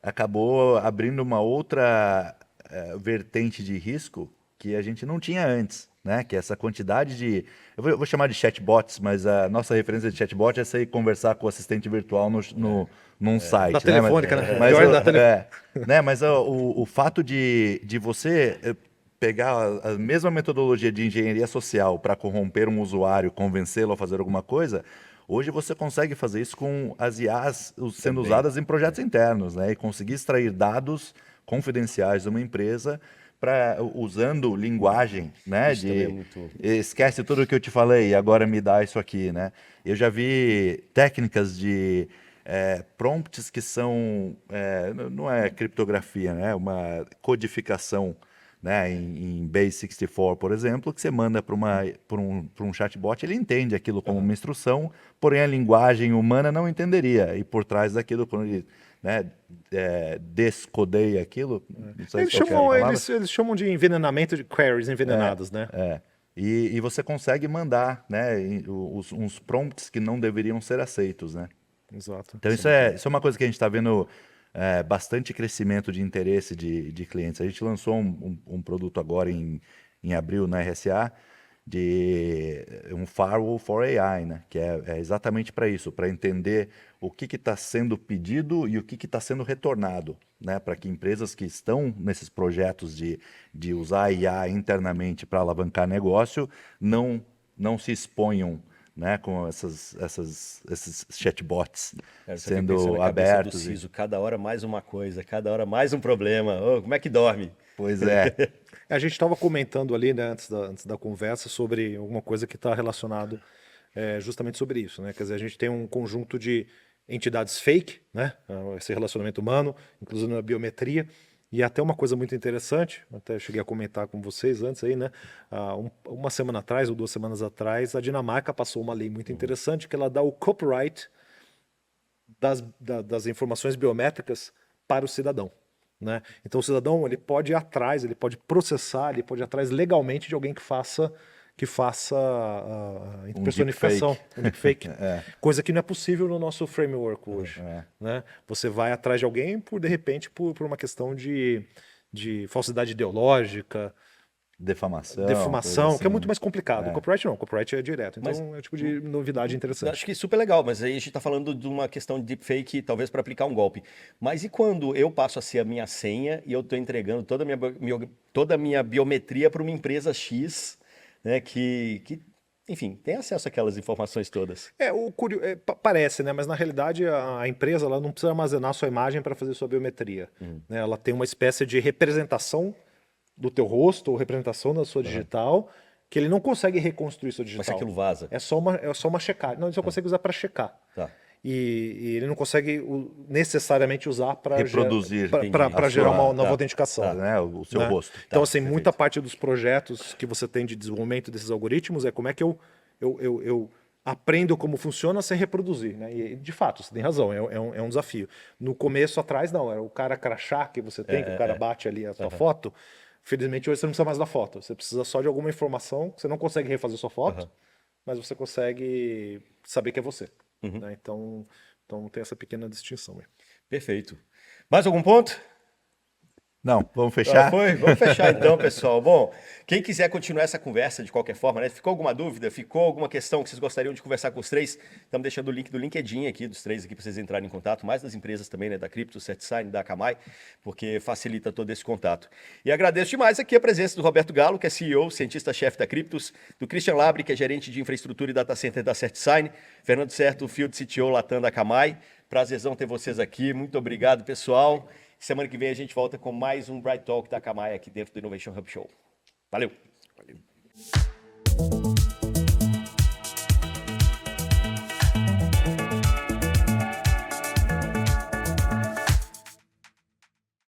acabou abrindo uma outra vertente de risco que a gente não tinha antes, né? Que é essa quantidade de... Eu vou chamar de chatbots, mas a nossa referência de chatbot é você conversar com o assistente virtual num site. Da telefônica, né? Mas, Pior da telefônica. né? Mas o fato de você pegar a mesma metodologia de engenharia social para corromper um usuário, convencê-lo a fazer alguma coisa, hoje você consegue fazer isso com as IAs sendo usadas em projetos internos, né? E conseguir extrair dados confidenciais de uma empresa usando linguagem, né? Isso também é muito... Esquece tudo o que eu te falei, agora me dá isso aqui, né? Eu já vi técnicas de prompts que são... não é criptografia, né? Uma codificação, né, em Base64, por exemplo, que você manda para um chatbot, ele entende aquilo como uma instrução, porém a linguagem humana não entenderia. E por trás daquilo, quando ele, né, descodeia aquilo, não sei se Eles chamam de envenenamento de queries envenenadas, né? E você consegue mandar, né, uns prompts que não deveriam ser aceitos, né? Exato. Então isso é uma coisa que a gente está vendo bastante crescimento de interesse de clientes. A gente lançou um produto agora em abril na RSA, de um Firewall for AI, né? Que é exatamente para isso, para entender o que está sendo pedido e o que está sendo retornado, né? Para que empresas que estão nesses projetos de usar IA internamente para alavancar negócio não se exponham, né, com esses chatbots sendo abertos. Do CISO, cada hora mais uma coisa, cada hora mais um problema. Oh, como é que dorme? Pois é. A gente estava comentando ali, né, antes da conversa, sobre alguma coisa que está relacionado justamente sobre isso, né? Quer dizer, a gente tem um conjunto de entidades fake, né? Esse relacionamento humano, inclusive na biometria. E até uma coisa muito interessante, até cheguei a comentar com vocês antes aí, né? Uma semana atrás ou 2 semanas atrás, a Dinamarca passou uma lei muito interessante que ela dá o copyright das informações biométricas para o cidadão, né? Então o cidadão ele pode ir atrás, ele pode processar, ele pode ir atrás legalmente de alguém que faça, que faça a personificação, um deepfake, coisa que não é possível no nosso framework hoje, né? Você vai atrás de alguém de repente, por uma questão de falsidade ideológica, Defamação, defumação, coisa que é assim. muito mais complicado. O copyright não, o copyright é direto. Então Mas- é um tipo de novidade Eu interessante. acho que super legal, mas aí a gente está falando de uma questão de deepfake, talvez para aplicar um golpe. Mas e quando eu passo a ser a minha senha e eu estou entregando toda a minha biometria para uma empresa X, né, que, enfim, tem acesso àquelas informações todas? Parece, né? Mas na realidade a empresa ela não precisa armazenar sua imagem para fazer sua biometria, né? Ela tem uma espécie de representação do teu rosto ou representação da sua digital que ele não consegue reconstruir sua digital. Mas se aquilo vaza. É só uma checagem. Não, ele só consegue usar para checar. Tá. E ele não consegue necessariamente usar para Reproduzir, para a gerar sua- uma nova autenticação. Né, o seu Né? rosto. Então, Tá, assim, perfeito. muita parte dos projetos que você tem de desenvolvimento desses algoritmos é como é que eu aprendo como funciona sem reproduzir, né? E, de fato, você tem razão, é um desafio. No começo, atrás, não, era o cara crachá que você tem, que o cara bate ali a sua foto. Felizmente, hoje você não precisa mais da foto. Você precisa só de alguma informação, você não consegue refazer sua foto, mas você consegue saber que é você. Né? Então tem essa pequena distinção. Perfeito. Mais algum ponto? Não, vamos fechar? Foi? Vamos fechar então, pessoal. Bom, quem quiser continuar essa conversa de qualquer forma, né? Ficou alguma dúvida? Ficou alguma questão que vocês gostariam de conversar com os três? Estamos deixando o link do LinkedIn aqui, dos três aqui, para vocês entrarem em contato, mais das empresas também, né? Da Crypto, CertSign, da Akamai, porque facilita todo esse contato. E agradeço demais aqui a presença do Roberto Galo, que é CEO, cientista-chefe da Cryptos, do Christian Labre, que é gerente de infraestrutura e data center da CertSign, Fernando Certo, Field CTO, Latam da Akamai. Prazerzão ter vocês aqui. Muito obrigado, pessoal. Semana que vem a gente volta com mais um Bright Talk da Akamai aqui dentro do Innovation Hub Show. Valeu!